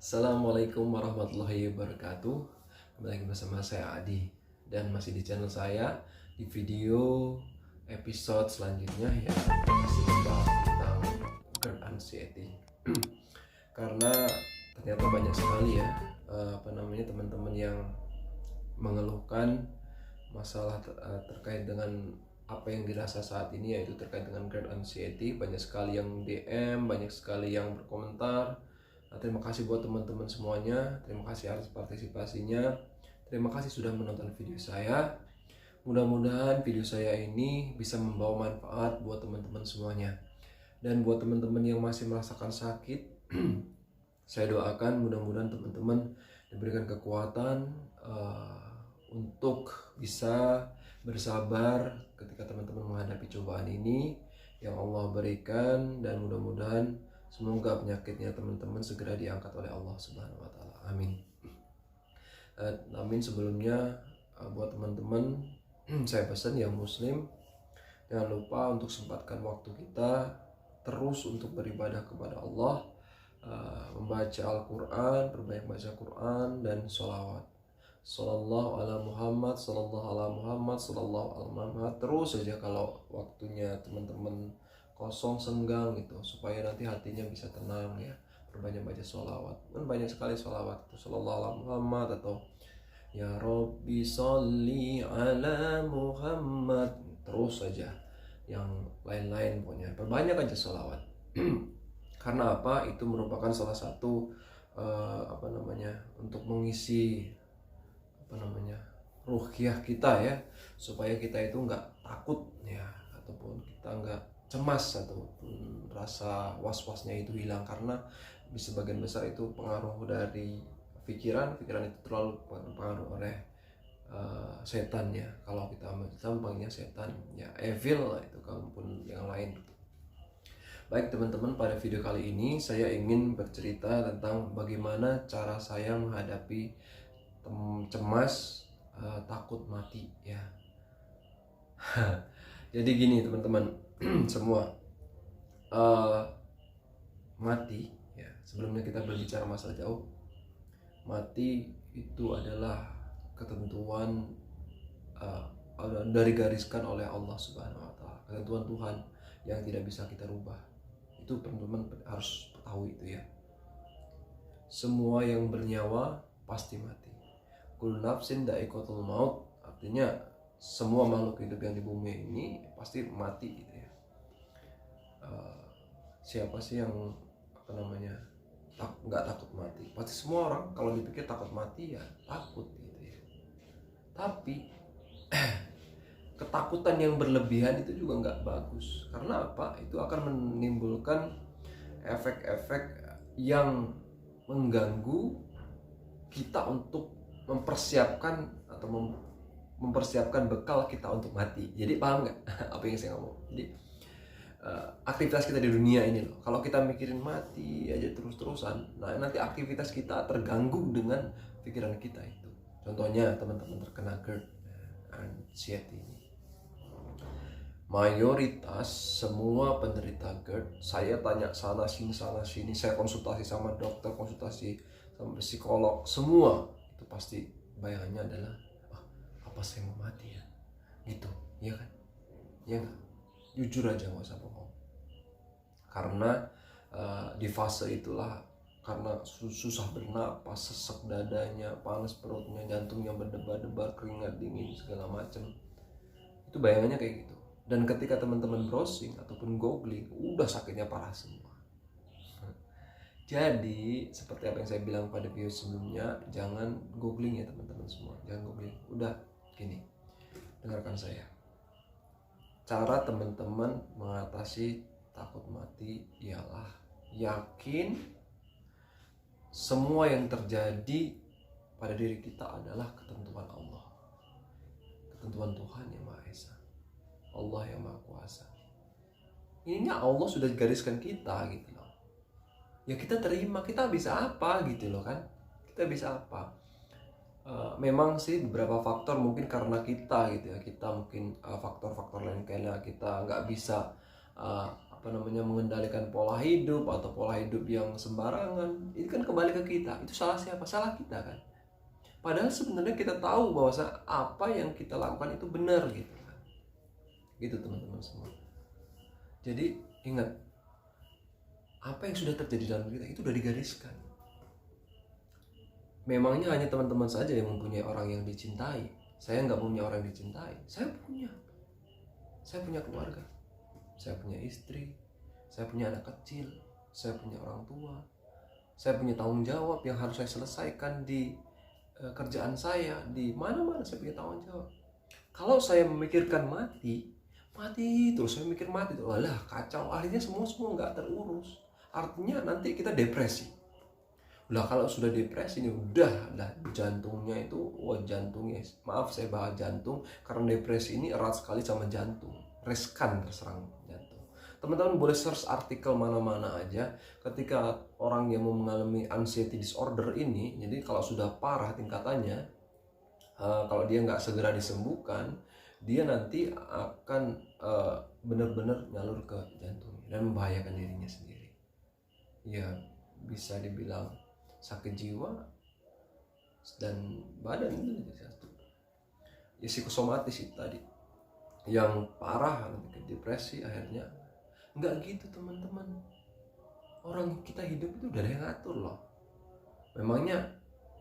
Assalamualaikum warahmatullahi wabarakatuh. Kembali lagi bersama saya Adi dan masih di channel saya. Di video episode selanjutnya ya masih membahas tentang girl anxiety. Karena ternyata banyak sekali ya teman-teman yang mengeluhkan masalah terkait dengan apa yang dirasa saat ini, yaitu terkait dengan girl anxiety. Banyak sekali yang DM, banyak sekali yang berkomentar. Terima kasih buat teman-teman semuanya. Terima kasih atas partisipasinya. Terima kasih sudah menonton video saya. Mudah-mudahan video saya ini bisa membawa manfaat buat teman-teman semuanya. Dan buat teman-teman yang masih merasakan sakit, saya doakan mudah-mudahan teman-teman diberikan kekuatan untuk bisa bersabar ketika teman-teman menghadapi cobaan ini yang Allah berikan, dan mudah-mudahan semoga penyakitnya teman-teman segera diangkat oleh Allah Subhanahu wa taala. Amin. Amin. Sebelumnya buat teman-teman saya pesan yang muslim, jangan lupa untuk sempatkan waktu kita terus untuk beribadah kepada Allah, membaca Al-Quran, perbanyak baca Quran dan sholawat. Sallallahu ala Muhammad, sallallahu ala Muhammad, sallallahu ala Muhammad. Terus saja kalau waktunya teman-teman kosong, senggang gitu, supaya nanti hatinya bisa tenang ya. Perbanyak baca sholawat, kan banyak sekali sholawat itu, sallallahu ala Muhammad atau ya Rabbi sholli ala Muhammad. Terus saja yang lain-lain, pokoknya perbanyak aja sholawat. Karena apa? Itu merupakan salah satu untuk mengisi ruhiyah kita ya, supaya kita itu nggak takut ya, ataupun kita nggak cemas, ataupun rasa was-wasnya itu hilang. Karena di sebagian besar itu pengaruh dari pikiran itu terlalu pengaruh oleh setan ya. Kalau kita panggilnya setan ya, evil lah itu, kalaupun yang lain. Baik teman-teman, pada video kali ini saya ingin bercerita tentang bagaimana cara saya menghadapi cemas, takut mati ya. Jadi gini teman-teman semua, mati ya, sebelumnya kita berbicara masalah jauh, mati itu adalah ketentuan dari gariskan oleh Allah Subhanahu wa taala, ketentuan Tuhan yang tidak bisa kita rubah. Itu teman-teman harus tahu itu ya. Semua yang bernyawa pasti mati. Kullu nafsin dha'iqatul maut, artinya semua makhluk hidup yang di bumi ini pasti mati gitu ya. Siapa sih yang nggak takut mati? Pasti semua orang kalau dipikir takut mati ya takut gitu ya. Tapi ketakutan yang berlebihan itu juga nggak bagus. Karena apa? Itu akan menimbulkan efek-efek yang mengganggu kita untuk mempersiapkan bekal kita untuk mati. Jadi paham nggak apa yang saya ngomong? Jadi aktivitas kita di dunia ini loh, kalau kita mikirin mati aja terus-terusan, nah nanti aktivitas kita terganggu dengan pikiran kita itu. Contohnya teman-teman terkena GERD, anxiety ini. Mayoritas semua penderita GERD, saya tanya sana sini, saya konsultasi sama dokter, konsultasi sama psikolog, semua itu pasti bayangannya adalah apa saya mau mati ya gitu ya kan, ya nggak? Jujur aja, nggak usah bohong. Karena di fase itulah, karena susah bernapas, sesek dadanya, panas perutnya, jantungnya berdebar-debar, keringat dingin segala macam, itu bayangannya kayak gitu. Dan ketika teman-teman browsing ataupun googling, udah sakitnya parah semua. Jadi seperti apa yang saya bilang pada video sebelumnya, jangan googling ya teman-teman semua, jangan googling. Udah gini, dengarkan saya. Cara teman-teman mengatasi takut mati ialah yakin semua yang terjadi pada diri kita adalah ketentuan Allah, ketentuan Tuhan yang Maha Esa, Allah yang Maha Kuasa. Ininya Allah sudah gariskan kita gitu loh. Ya kita terima, kita bisa apa gitu loh kan, kita bisa apa. Memang sih beberapa faktor mungkin karena kita gitu ya, kita mungkin faktor-faktor lain, karena kita nggak bisa mengendalikan pola hidup atau pola hidup yang sembarangan, itu kan kembali ke kita. Itu salah siapa? Salah kita kan. Padahal sebenarnya kita tahu bahwa apa yang kita lakukan itu benar gitu kan. Gitu teman-teman semua. Jadi ingat, apa yang sudah terjadi dalam kita itu sudah digariskan. Memangnya hanya teman-teman saja yang mempunyai orang yang dicintai. Saya nggak punya orang yang dicintai. Saya punya keluarga. Saya punya istri, saya punya anak kecil, saya punya orang tua, saya punya tanggung jawab yang harus saya selesaikan di kerjaan saya, di mana-mana saya punya tanggung jawab. Kalau saya memikirkan mati terus, saya mikir mati terus, walah kacau, akhirnya semua nggak terurus. Artinya nanti kita depresi. Lah kalau sudah depresi ini udah jantungnya itu, maaf saya bahas jantung karena depresi ini erat sekali sama jantung, riskan terserang jantung. Teman-teman boleh search artikel mana-mana aja ketika orang yang mengalami anxiety disorder ini. Jadi kalau sudah parah tingkatannya, kalau dia nggak segera disembuhkan, dia nanti akan benar-benar nyalur ke jantungnya dan membahayakan dirinya sendiri. Ya bisa dibilang sakit jiwa dan badan itu jadi satu. Ya psikosomatis itu tadi yang parah nanti ke depresi akhirnya. Nggak gitu teman-teman. Orang kita hidup itu udah ada yang ngatur loh. Memangnya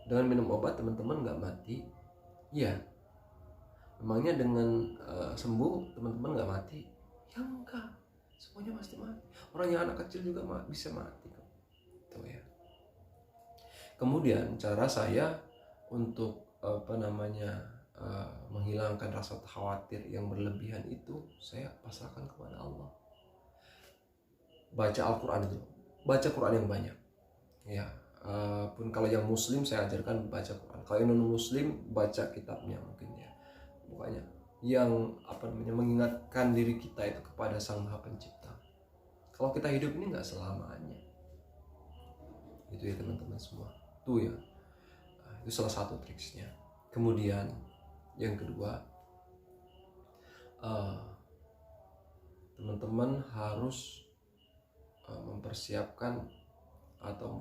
dengan minum obat teman-teman nggak mati? Iya. Memangnya dengan sembuh teman-teman nggak mati? Ya enggak. Semuanya pasti mati. Orang yang anak kecil juga bisa mati kok. Tuh ya. Kemudian cara saya untuk menghilangkan rasa khawatir yang berlebihan itu, saya pasrahkan kepada Allah. Baca Al-Quran itu, baca Quran yang banyak. Ya, pun kalau yang Muslim saya ajarkan baca Quran. Kalau yang non Muslim baca kitabnya mungkin ya. Pokoknya yang mengingatkan diri kita itu kepada Sang Maha Pencipta. Kalau kita hidup ini nggak selamanya. Itu ya teman-teman semua. Itu ya. Itu salah satu triksnya. Kemudian yang kedua, teman-teman harus mempersiapkan atau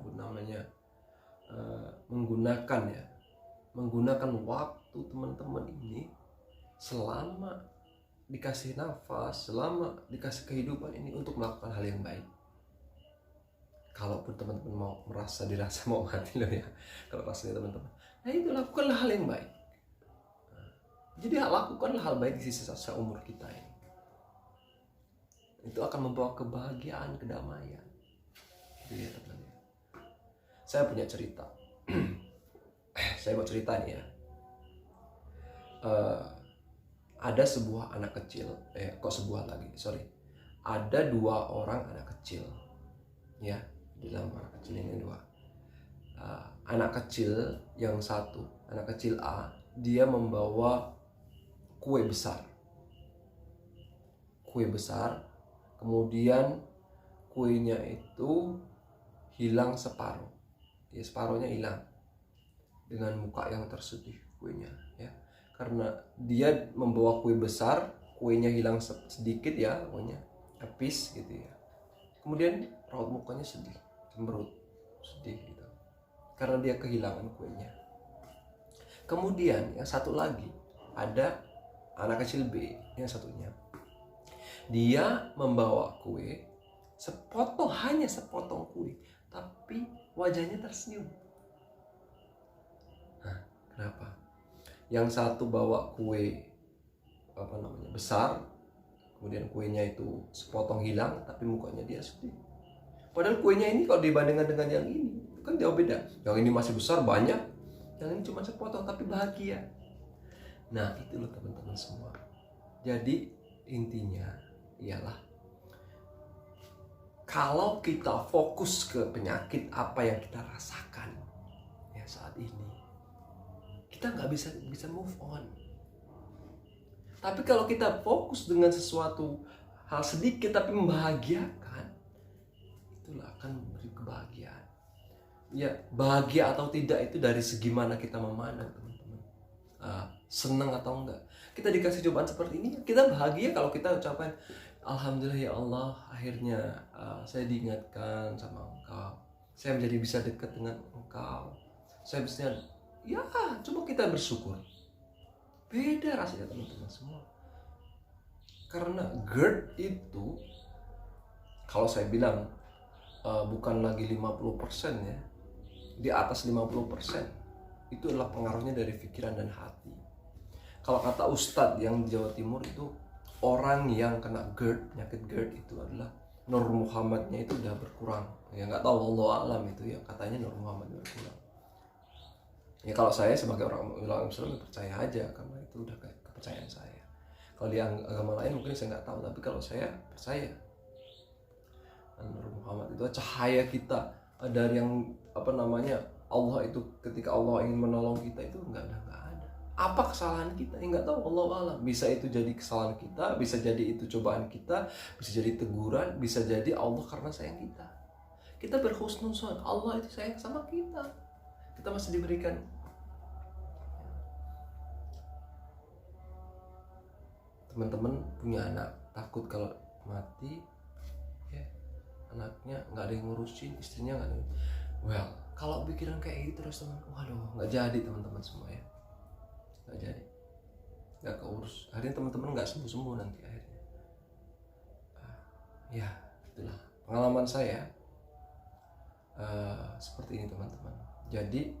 menggunakan waktu teman-teman ini selama dikasih nafas, selama dikasih kehidupan ini untuk melakukan hal yang baik. Kalaupun teman-teman dirasa mau mati loh ya, kalau rasanya teman-teman, nah itu lakukanlah hal yang baik. Jadi lakukanlah hal baik di sisa umur kita ini. Itu akan membawa kebahagiaan, kedamaian. Jadi ya teman-teman, saya punya cerita. Saya mau cerita nih ya. Ada sebuah anak kecil, ada 2 orang anak kecil, ya. Di dalam anak kecil ini 2. Anak kecil yang satu, anak kecil A, dia membawa kue besar, kemudian kuenya itu hilang separuh, ya separuhnya hilang, dengan muka yang tersedih kuenya, ya, karena dia membawa kue besar, kuenya hilang sedikit ya, kuenya habis gitu ya. Kemudian raut mukanya sedih, cemberut, sedih gitu, karena dia kehilangan kuenya. Kemudian yang satu lagi, ada anak kecil B, yang satunya, dia membawa kue, hanya sepotong kue, tapi wajahnya tersenyum. Nah, kenapa? Yang satu bawa kue besar, kemudian kuenya itu sepotong hilang, tapi mukanya dia sedih. Padahal kuenya ini kalau dibandingkan dengan yang ini, itu kan jauh beda. Yang ini masih besar, banyak. Yang ini cuma sepotong, tapi bahagia. Nah, itu loh teman-teman semua. Jadi, intinya ialah, kalau kita fokus ke penyakit apa yang kita rasakan ya saat ini, kita nggak bisa move on. Tapi kalau kita fokus dengan sesuatu hal sedikit tapi membahagiakan, itulah akan memberi kebahagiaan. Ya, bahagia atau tidak itu dari segi mana kita memandang, teman-teman. Senang atau enggak. Kita dikasih cobaan seperti ini, kita bahagia kalau kita ucapkan Alhamdulillah ya Allah, akhirnya saya diingatkan sama Engkau. Saya menjadi bisa dekat dengan Engkau. Saya bisa, ya coba kita bersyukur. Beda rasanya teman-teman semua. Karena GERD itu, kalau saya bilang bukan lagi 50% ya, di atas 50%, itu adalah pengaruhnya dari pikiran dan hati. Kalau kata Ustadz yang di Jawa Timur itu, orang yang kena GERD, penyakit GERD itu adalah Nur Muhammadnya itu udah berkurang. Ya nggak tahu, Allah alam itu ya, katanya Nur Muhammad berkurang. Ya kalau saya sebagai orang Muslim percaya aja, karena itu udah kayak kepercayaan saya. Kalau di agama lain mungkin saya nggak tahu, tapi kalau saya percaya Nur Muhammad itu cahaya kita dari yang Allah itu, ketika Allah ingin menolong kita itu nggak ada. Apa kesalahan kita? Nggak tahu, Allah alam. Bisa itu jadi kesalahan kita, bisa jadi itu cobaan kita, bisa jadi teguran, bisa jadi Allah karena sayang kita. Kita berhusnuzon, Allah itu sayang sama kita. Kita masih diberikan. Teman-teman punya anak, takut kalau mati, ya anaknya nggak ada yang ngurusin, istrinya nggak ada. Well, kalau pikiran kayak gitu terus teman, waduh, nggak jadi teman-teman semua ya. Nggak jadi, nggak keurus, akhirnya teman-teman nggak sembuh-sembuh nanti akhirnya. Ya itulah pengalaman saya seperti ini teman-teman. Jadi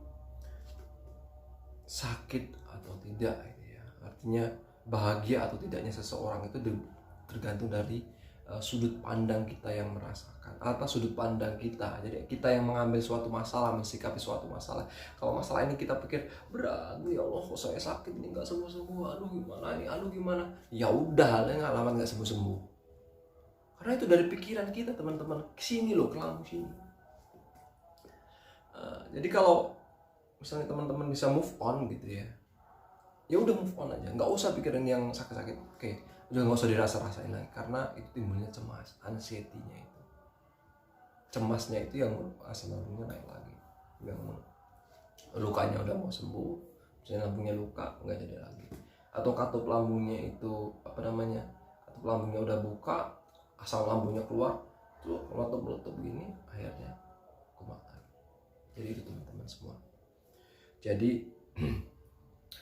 sakit atau tidak itu ya, artinya bahagia atau tidaknya seseorang itu tergantung dari sudut pandang kita yang merasakan, atau sudut pandang kita. Jadi kita yang mengambil suatu masalah, mensikapi suatu masalah. Kalau masalah ini kita pikir berat, ya Allah kok saya sakit ini nggak sembuh-sembuh, aduh gimana ini, aduh gimana, ya udah ngalaman nggak sembuh-sembuh, karena itu dari pikiran kita teman-teman. Kesini loh, ke lambung sini. Jadi kalau misalnya teman-teman bisa move on gitu ya, ya udah move on aja, nggak usah pikirin yang sakit-sakit. Oke, udah nggak usah dirasa-rasain lagi, karena itu timbulnya cemas, anxiety-nya itu, cemasnya itu yang asam lambungnya naik lagi, yang lukanya udah mau sembuh, misalnya lambungnya luka nggak jadi lagi, atau katup lambungnya itu katup lambungnya udah buka, asam lambungnya keluar, tuh meletup gini, akhirnya kumat lagi. Jadi itu teman-teman semua. Jadi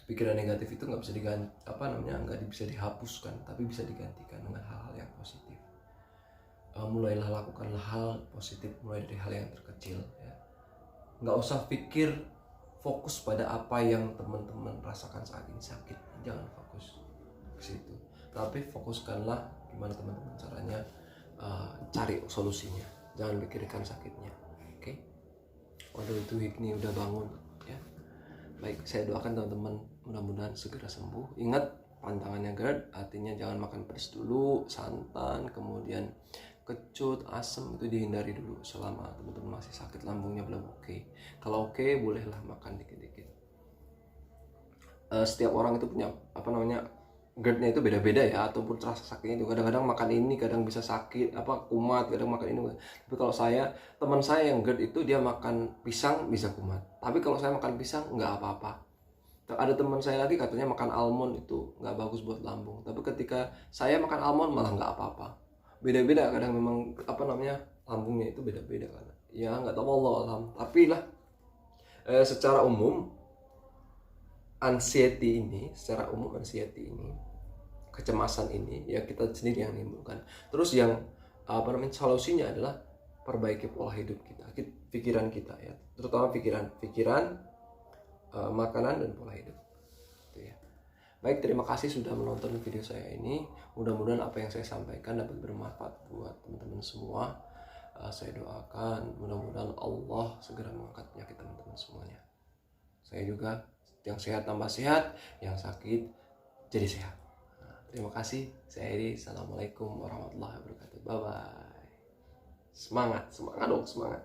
pikiran negatif itu nggak bisa nggak bisa dihapuskan, tapi bisa digantikan dengan hal-hal yang positif. Mulailah lakukanlah hal positif, mulai dari hal yang terkecil ya. Nggak usah pikir fokus pada apa yang teman-teman rasakan saat ini sakit, jangan fokus ke situ, tapi fokuskanlah gimana teman-teman caranya cari solusinya, jangan pikirkan sakitnya. Oke? Waduh, itu Hikni udah bangun ya. Baik, saya doakan teman-teman mudah-mudahan segera sembuh. Ingat pantangannya GERD, artinya jangan makan pedas dulu, santan, kemudian kecut, asam itu dihindari dulu selama teman-teman masih sakit, lambungnya belum oke. Kalau oke, bolehlah makan dikit-dikit. Setiap orang itu punya GERD-nya itu beda-beda ya, ataupun rasa sakitnya itu kadang-kadang makan ini kadang bisa sakit kumat, kadang makan ini. Tapi kalau teman saya yang GERD itu dia makan pisang bisa kumat, tapi kalau saya makan pisang nggak apa-apa. Ada teman saya lagi katanya makan almond itu nggak bagus buat lambung, tapi ketika saya makan almond malah nggak apa-apa. Beda-beda kadang memang lambungnya itu beda-beda kan ya, nggak tahu, Allah alam. Tapi lah secara umum anxiety ini, kecemasan ini ya kita sendiri yang menimbulkan. Terus yang solusinya adalah perbaiki pola hidup kita, pikiran kita ya, terutama pikiran, makanan dan pola hidup gitu ya. Baik, terima kasih sudah menonton video saya ini. Mudah-mudahan apa yang saya sampaikan dapat bermanfaat buat teman-teman semua. Saya doakan mudah-mudahan Allah segera mengangkat penyakit teman-teman semuanya. Saya juga yang sehat tambah sehat, yang sakit jadi sehat. Terima kasih. Saya Edi. Assalamualaikum warahmatullahi wabarakatuh. Bye bye. Semangat dong, semangat.